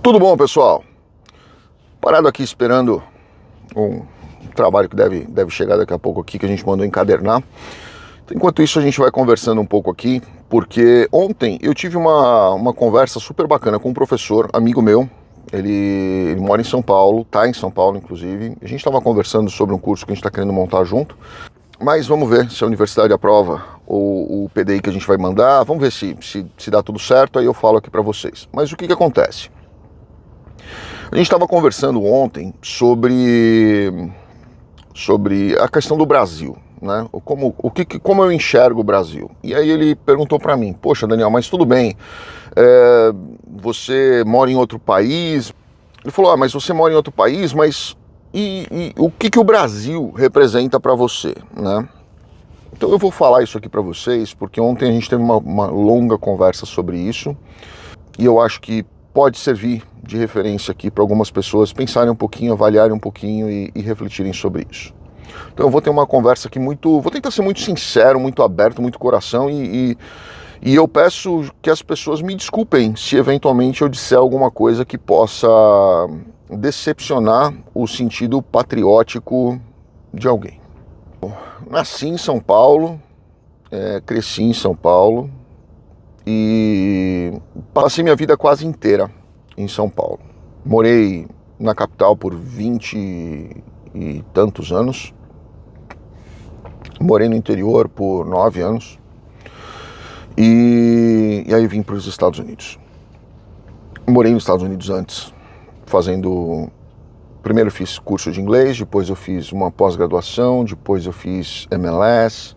Tudo bom, pessoal? Parado aqui esperando um trabalho que deve chegar daqui a pouco aqui, que a gente mandou encadernar. Enquanto isso, a gente vai conversando um pouco aqui, porque ontem eu tive uma conversa super bacana com um professor, amigo meu. Ele mora em São Paulo, tá em São Paulo, inclusive. A gente estava conversando sobre um curso que a gente está querendo montar junto. Mas vamos ver se a universidade aprova ou o PDI que a gente vai mandar. Vamos ver se dá tudo certo, aí eu falo aqui para vocês. Mas o que acontece? A gente estava conversando ontem sobre a questão do Brasil, né? Como eu enxergo o Brasil. E aí ele perguntou para mim: poxa, Daniel, mas tudo bem, você mora em outro país. Ele falou: mas você mora em outro país, mas e o que o Brasil representa para você, né? Então eu vou falar isso aqui para vocês, porque ontem a gente teve uma longa conversa sobre isso, e eu acho que pode servir de referência aqui para algumas pessoas pensarem um pouquinho, avaliarem um pouquinho e refletirem sobre isso. Então eu vou ter uma conversa aqui vou tentar ser muito sincero, muito aberto, muito coração, e eu peço que as pessoas me desculpem se eventualmente eu disser alguma coisa que possa decepcionar o sentido patriótico de alguém. Nasci em São Paulo, cresci em São Paulo e passei minha vida quase inteira em São Paulo. Morei na capital por 20 e tantos anos. Morei no interior por 9 anos. E aí vim para os Estados Unidos. Morei nos Estados Unidos antes, primeiro eu fiz curso de inglês, depois eu fiz uma pós-graduação, depois eu fiz MLS.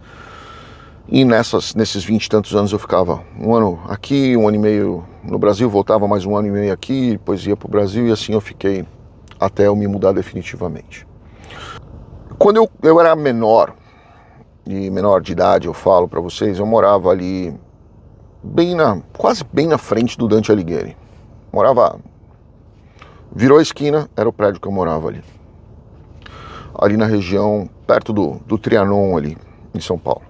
E nesses 20 e tantos anos eu ficava um ano aqui, um ano e meio no Brasil, voltava mais um ano e meio aqui, depois ia para o Brasil, e assim eu fiquei até eu me mudar definitivamente. Quando eu era menor de idade, eu falo para vocês, eu morava ali quase bem na frente do Dante Alighieri. Virou a esquina, era o prédio que eu morava ali na região, perto do Trianon ali, em São Paulo.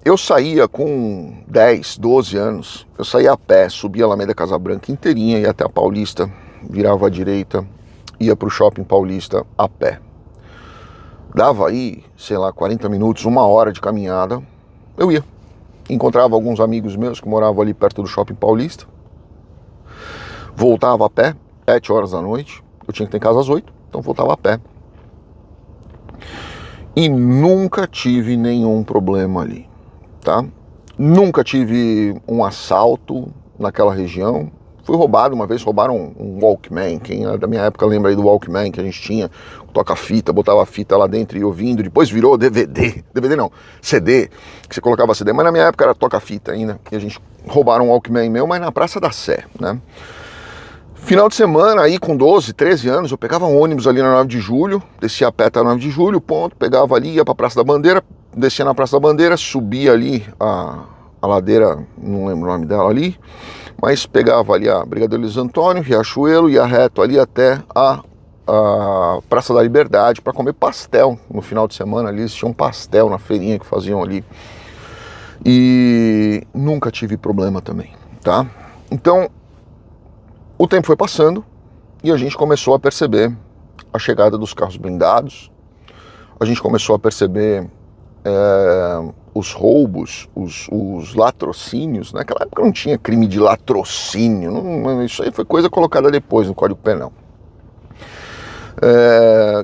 Eu saía com 10, 12 anos, eu saía a pé, subia a Alameda Casa Branca inteirinha, ia até a Paulista, virava à direita, ia para o Shopping Paulista a pé. Dava aí, 40 minutos, 1 hora de caminhada, eu ia. Encontrava alguns amigos meus que moravam ali perto do Shopping Paulista, voltava a pé, 7 horas da noite, eu tinha que ter em casa às 8, então voltava a pé. E nunca tive nenhum problema ali, tá? Nunca tive um assalto naquela região. Fui roubado uma vez, roubaram um Walkman. Quem é da minha época lembra aí do Walkman que a gente tinha, toca-fita, botava a fita lá dentro e ia ouvindo. Depois virou DVD não, CD, que você colocava CD, mas na minha época era toca-fita ainda. E a gente roubaram um Walkman meu, mas na Praça da Sé, né? Final de semana, aí com 12, 13 anos, eu pegava um ônibus ali na 9 de julho, descia a pé até a 9 de julho, pegava ali, ia pra Praça da Bandeira, descia na Praça da Bandeira, subia ali a ladeira, não lembro o nome dela ali, mas pegava ali a Brigadeiro Luiz Antônio, Riachuelo, ia reto ali até a Praça da Liberdade para comer pastel. No final de semana ali, eles tinham pastel na feirinha que faziam ali. E nunca tive problema também, tá? Então, o tempo foi passando e a gente começou a perceber a chegada dos carros blindados, a gente começou a perceber os roubos, os latrocínios. Naquela época não tinha crime de latrocínio, isso aí foi coisa colocada depois no Código Penal.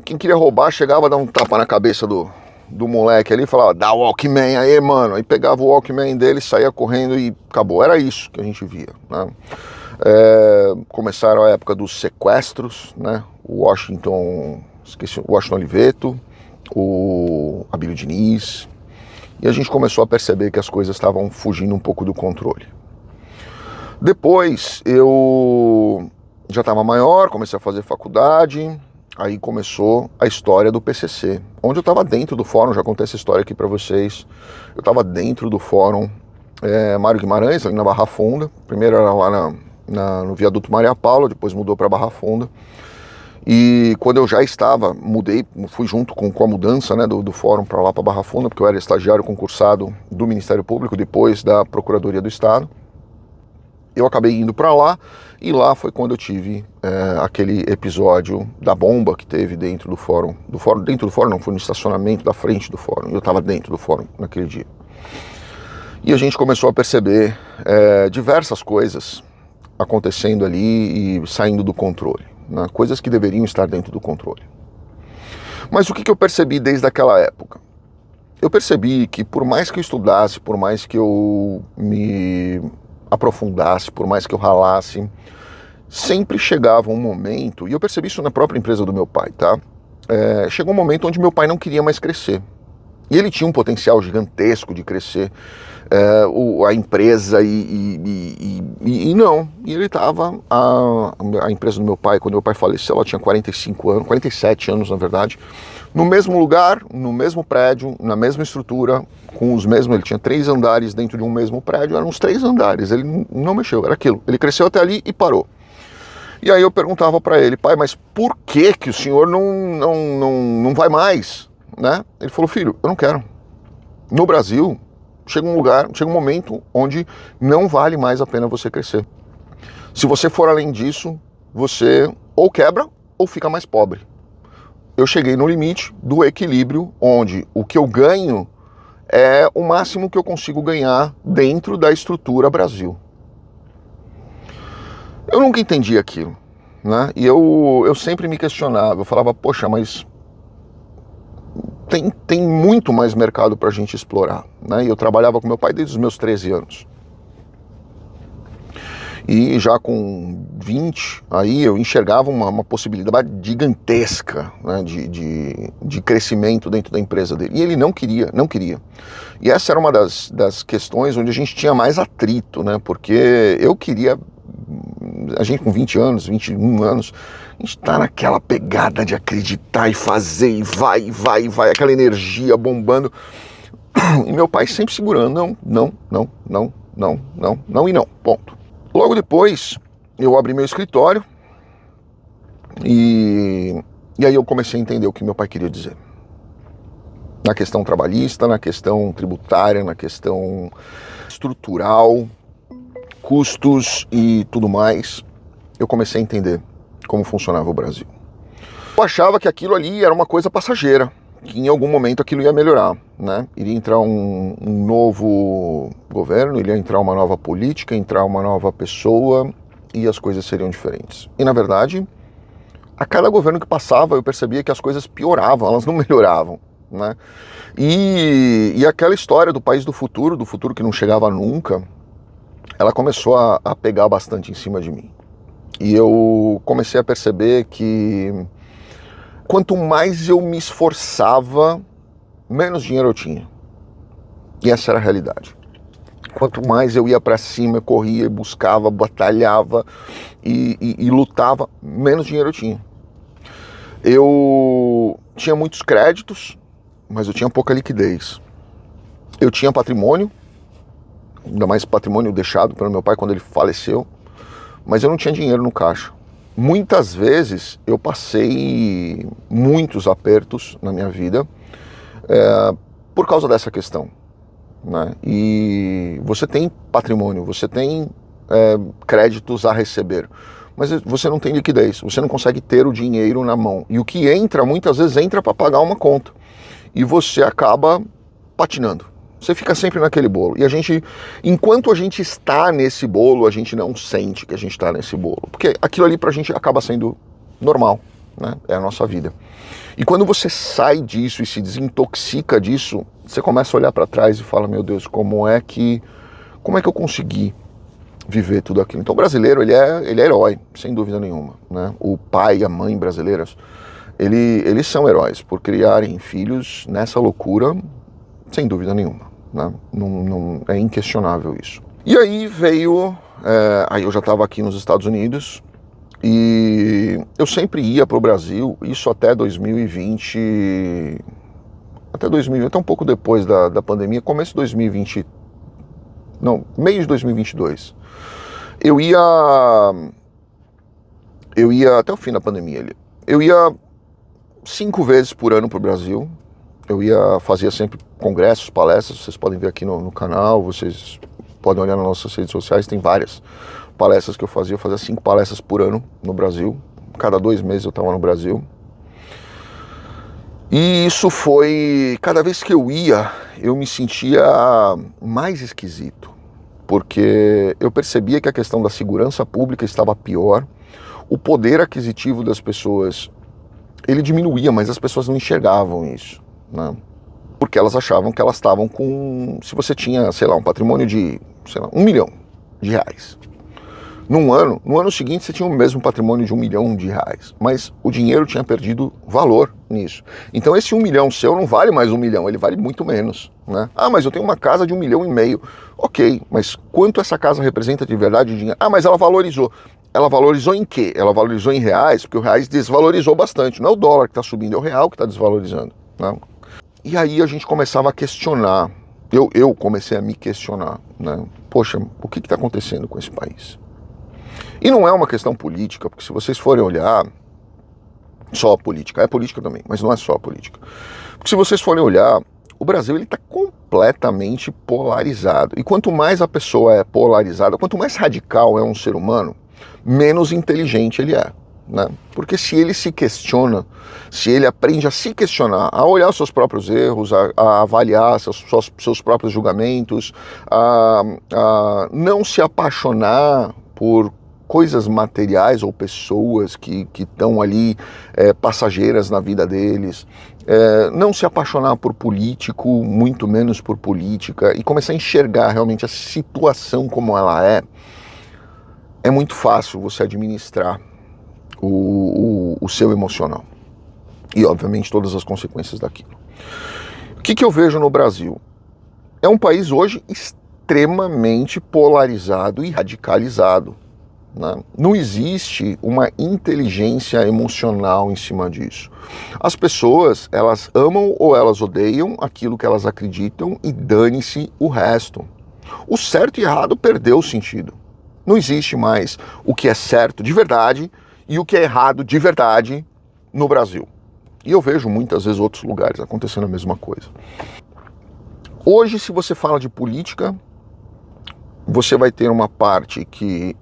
Quem queria roubar chegava a dar um tapa na cabeça do moleque ali e falava: dá o Walkman aí, mano. Aí pegava o Walkman dele, saía correndo e acabou. Era isso que a gente via, né? Começaram a época dos sequestros, né? O Washington Oliveto, o Abílio Diniz, e a gente começou a perceber que as coisas estavam fugindo um pouco do controle. Depois eu já estava maior, comecei a fazer faculdade, aí começou a história do PCC, onde eu estava dentro do fórum. Já contei essa história aqui para vocês. Eu estava dentro do fórum Mário Guimarães, ali na Barra Funda. Primeiro era lá no Viaduto Maria Paula, depois mudou para Barra Funda. E quando eu já estava, fui junto com a mudança, né, do fórum para lá, para Barra Funda, porque eu era estagiário concursado do Ministério Público, depois da Procuradoria do Estado. Eu acabei indo para lá, e lá foi quando eu tive aquele episódio da bomba que teve dentro do fórum. Dentro do fórum não, foi no estacionamento da frente do fórum. Eu estava dentro do fórum naquele dia. E a gente começou a perceber diversas coisas acontecendo ali e saindo do controle, né? Coisas que deveriam estar dentro do controle. Mas o que eu percebi desde aquela época? Eu percebi que por mais que eu estudasse, por mais que eu me aprofundasse, por mais que eu ralasse, sempre chegava um momento, e eu percebi isso na própria empresa do meu pai, tá? Chegou um momento onde meu pai não queria mais crescer. E ele tinha um potencial gigantesco de crescer a empresa e não. E ele estava, a empresa do meu pai, quando meu pai faleceu, ela tinha 45 anos, 47 anos na verdade, no mesmo lugar, no mesmo prédio, na mesma estrutura, com os mesmos, ele tinha 3 andares dentro de um mesmo prédio, eram uns 3 andares, ele não mexeu, era aquilo. Ele cresceu até ali e parou. E aí eu perguntava para ele, pai, mas por que o senhor não vai mais? Né? Ele falou, filho, eu não quero. No Brasil, chega um momento onde não vale mais a pena você crescer. Se você for além disso, você ou quebra ou fica mais pobre. Eu cheguei no limite do equilíbrio, onde o que eu ganho é o máximo que eu consigo ganhar dentro da estrutura Brasil. Eu nunca entendi aquilo, né? E eu sempre me questionava, eu falava, poxa, mas tem muito mais mercado para a gente explorar, né? E eu trabalhava com meu pai desde os meus 13 anos. E já com 20, aí eu enxergava uma possibilidade gigantesca, né, de crescimento dentro da empresa dele. E ele não queria. E essa era uma das questões onde a gente tinha mais atrito, né? Porque eu queria... A gente com 20 anos, 21 anos, a gente tá naquela pegada de acreditar e fazer, e vai, aquela energia bombando. E meu pai sempre segurando, não, ponto. Logo depois, eu abri meu escritório e aí eu comecei a entender o que meu pai queria dizer. Na questão trabalhista, na questão tributária, na questão estrutural, custos e tudo mais, eu comecei a entender como funcionava o Brasil. Eu achava que aquilo ali era uma coisa passageira, que em algum momento aquilo ia melhorar, né? Iria entrar um novo governo, iria entrar uma nova política, entrar uma nova pessoa e as coisas seriam diferentes. E na verdade, a cada governo que passava eu percebia que as coisas pioravam, elas não melhoravam, né? E aquela história do país do futuro que não chegava nunca, ela começou a pegar bastante em cima de mim. E eu comecei a perceber que quanto mais eu me esforçava, menos dinheiro eu tinha. E essa era a realidade. Quanto mais eu ia para cima, eu corria, buscava, batalhava e lutava, menos dinheiro eu tinha. Eu tinha muitos créditos, mas eu tinha pouca liquidez. Eu tinha patrimônio, ainda mais patrimônio deixado pelo meu pai quando ele faleceu, mas eu não tinha dinheiro no caixa. Muitas vezes eu passei muitos apertos na minha vida por causa dessa questão, né? E você tem patrimônio, você tem créditos a receber, mas você não tem liquidez, você não consegue ter o dinheiro na mão. E o que entra, muitas vezes entra para pagar uma conta. E você acaba patinando. Você fica sempre naquele bolo. E enquanto a gente está nesse bolo, a gente não sente que a gente está nesse bolo. Porque aquilo ali pra gente acaba sendo normal, né? É a nossa vida. E quando você sai disso e se desintoxica disso, você começa a olhar para trás e fala, meu Deus, como é que eu consegui viver tudo aquilo? Então o brasileiro, ele é herói, sem dúvida nenhuma, né? O pai e a mãe brasileiros, eles são heróis por criarem filhos nessa loucura, sem dúvida nenhuma, né? Não é inquestionável isso. E aí veio, aí eu já estava aqui nos Estados Unidos e eu sempre ia para o Brasil, isso até 2020, até um pouco depois da pandemia, começo de 2020, não, meio de 2022. Eu ia até o fim da pandemia ali. Eu ia 5 vezes por ano para o Brasil. Fazia sempre congressos, palestras, vocês podem ver aqui no canal, vocês podem olhar nas nossas redes sociais, tem várias palestras que eu fazia 5 palestras por ano no Brasil, cada 2 meses eu estava no Brasil. E isso foi, cada vez que eu ia, eu me sentia mais esquisito, porque eu percebia que a questão da segurança pública estava pior, o poder aquisitivo das pessoas, ele diminuía, mas as pessoas não enxergavam isso, né? Porque elas achavam que elas estavam com, se você tinha, sei lá, um patrimônio de, sei lá, R$1 milhão. No ano seguinte você tinha o mesmo patrimônio de R$1 milhão, mas o dinheiro tinha perdido valor nisso. Então esse 1 milhão seu não vale mais 1 milhão, ele vale muito menos, né? Ah, mas eu tenho uma casa de 1,5 milhão. Ok, mas quanto essa casa representa de verdade de dinheiro? Ah, mas ela valorizou. Ela valorizou em quê? Ela valorizou em reais, porque o reais desvalorizou bastante. Não é o dólar que está subindo, é o real que está desvalorizando, né? E aí a gente começava a questionar, eu comecei a me questionar, né? Poxa, o que está acontecendo com esse país? E não é uma questão política, porque se vocês forem olhar, só a política, é política também, mas não é só a política. Porque se vocês forem olhar, o Brasil ele está completamente polarizado. E quanto mais a pessoa é polarizada, quanto mais radical é um ser humano, menos inteligente ele é, né? Porque se ele se questiona, se ele aprende a se questionar, a olhar os seus próprios erros, a avaliar seus próprios julgamentos, a não se apaixonar por coisas materiais ou pessoas que estão ali passageiras na vida deles, não se apaixonar por político, muito menos por política, e começar a enxergar realmente a situação como ela é muito fácil você administrar o seu emocional. E, obviamente, todas as consequências daquilo. O que eu vejo no Brasil? É um país hoje extremamente polarizado e radicalizado, né? Não existe uma inteligência emocional em cima disso. As pessoas, elas amam ou elas odeiam aquilo que elas acreditam e dane-se o resto. O certo e errado perdeu o sentido. Não existe mais o que é certo de verdade e o que é errado de verdade no Brasil. E eu vejo muitas vezes outros lugares acontecendo a mesma coisa. Hoje, se você fala de política, você vai ter uma parte que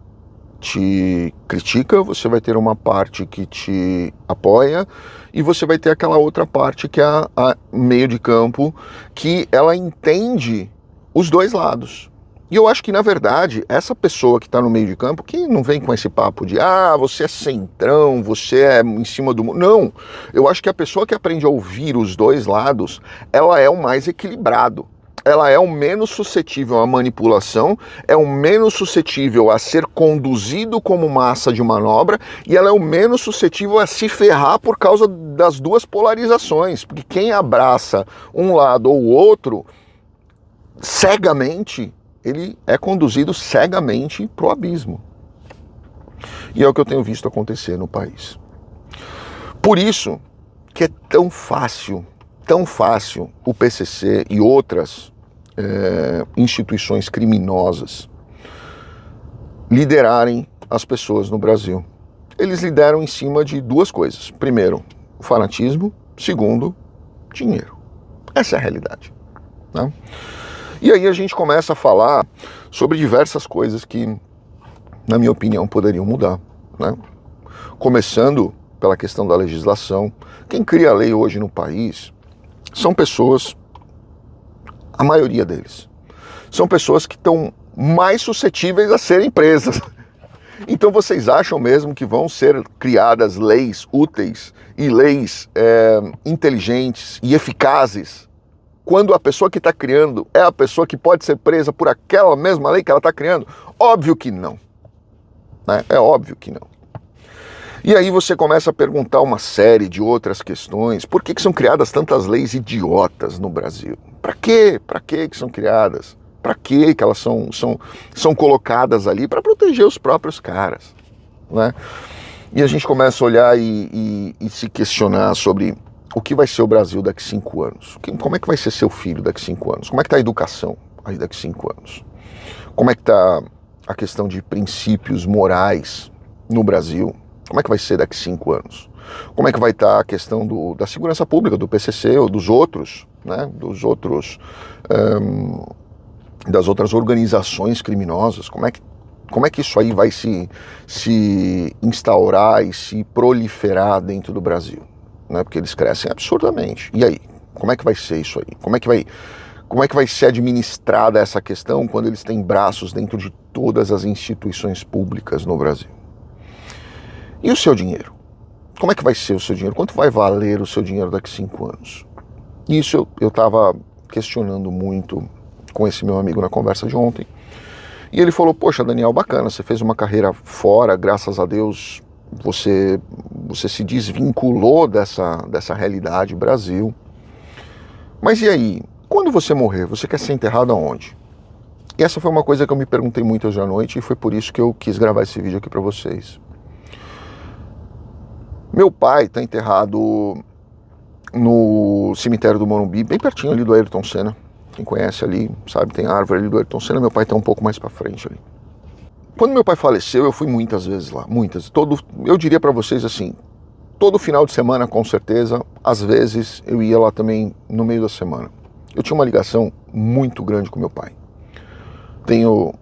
te critica, você vai ter uma parte que te apoia e você vai ter aquela outra parte que é a meio de campo, que ela entende os dois lados. E eu acho que, na verdade, essa pessoa que está no meio de campo, que não vem com esse papo de você é centrão, você é em cima do mundo. Não, eu acho que a pessoa que aprende a ouvir os dois lados, ela é o mais equilibrado. Ela é o menos suscetível à manipulação, é o menos suscetível a ser conduzido como massa de manobra e ela é o menos suscetível a se ferrar por causa das duas polarizações. Porque quem abraça um lado ou o outro, cegamente, ele é conduzido cegamente para o abismo. E é o que eu tenho visto acontecer no país. Por isso que é tão fácil o PCC e outras instituições criminosas liderarem as pessoas no Brasil. Eles lideram em cima de duas coisas. Primeiro, o fanatismo. Segundo, dinheiro. Essa é a realidade, né? E aí a gente começa a falar sobre diversas coisas que, na minha opinião, poderiam mudar, né? Começando pela questão da legislação. Quem cria a lei hoje no país são pessoas, a maioria deles, são pessoas que estão mais suscetíveis a serem presas. Então vocês acham mesmo que vão ser criadas leis úteis e leis inteligentes e eficazes quando a pessoa que está criando é a pessoa que pode ser presa por aquela mesma lei que ela está criando? Óbvio que não, né? É óbvio que não. E aí você começa a perguntar uma série de outras questões. Por que são criadas tantas leis idiotas no Brasil? Para quê? Para que são criadas? Para que elas são colocadas ali? Para proteger os próprios caras, né? E a gente começa a olhar e se questionar sobre o que vai ser o Brasil daqui 5 anos. Como é que vai ser seu filho daqui 5 anos? Como é que está a educação aí daqui 5 anos? Como é que está a questão de princípios morais no Brasil? Como é que vai ser daqui 5 anos? Como é que vai estar a questão da segurança pública, do PCC ou dos outros, né? Dos outros das outras organizações criminosas, como é que isso aí vai se instaurar e se proliferar dentro do Brasil? Né? Porque eles crescem absurdamente. E aí? Como é que vai ser isso aí? Como é que vai ser administrada essa questão quando eles têm braços dentro de todas as instituições públicas no Brasil? E o seu dinheiro? Como é que vai ser o seu dinheiro? Quanto vai valer o seu dinheiro daqui a 5 anos? Isso eu estava questionando muito com esse meu amigo na conversa de ontem. E ele falou, poxa, Daniel, bacana, você fez uma carreira fora, graças a Deus você se desvinculou dessa realidade Brasil. Mas e aí? Quando você morrer, você quer ser enterrado aonde? E essa foi uma coisa que eu me perguntei muito hoje à noite e foi por isso que eu quis gravar esse vídeo aqui para vocês. Meu pai está enterrado no cemitério do Morumbi, bem pertinho ali do Ayrton Senna. Quem conhece ali, sabe, tem árvore ali do Ayrton Senna, meu pai está um pouco mais para frente ali. Quando meu pai faleceu, eu fui muitas vezes lá, muitas. Eu diria para vocês assim, todo final de semana, com certeza, às vezes eu ia lá também no meio da semana. Eu tinha uma ligação muito grande com meu pai. Tenho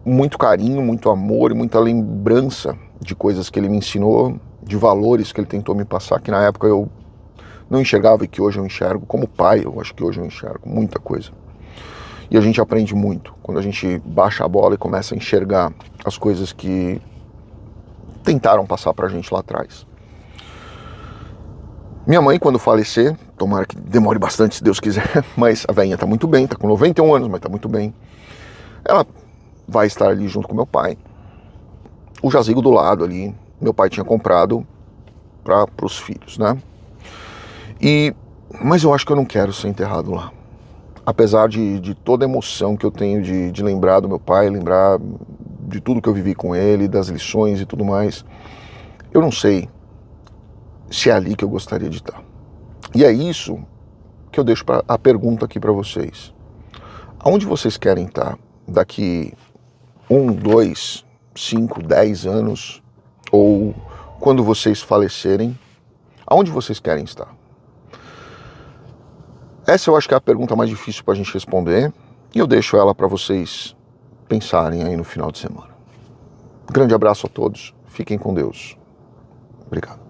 muito carinho, muito amor e muita lembrança de coisas que ele me ensinou, de valores que ele tentou me passar, que na época eu não enxergava e que hoje eu enxergo. Como pai, eu acho que hoje eu enxergo muita coisa. E a gente aprende muito quando a gente baixa a bola e começa a enxergar as coisas que tentaram passar pra gente lá atrás. Minha mãe, quando falecer, tomara que demore bastante, se Deus quiser, mas a velhinha tá muito bem, tá com 91 anos, mas tá muito bem. Ela vai estar ali junto com meu pai. O jazigo do lado ali, meu pai tinha comprado para os filhos, né? Mas eu acho que eu não quero ser enterrado lá. Apesar de toda a emoção que eu tenho de lembrar do meu pai, lembrar de tudo que eu vivi com ele, das lições e tudo mais, eu não sei se é ali que eu gostaria de estar. E é isso que eu deixo a pergunta aqui para vocês. Aonde vocês querem estar daqui 1, 2, 5, 10 anos? Ou quando vocês falecerem, aonde vocês querem estar? Essa eu acho que é a pergunta mais difícil para a gente responder. E eu deixo ela para vocês pensarem aí no final de semana. Grande abraço a todos. Fiquem com Deus. Obrigado.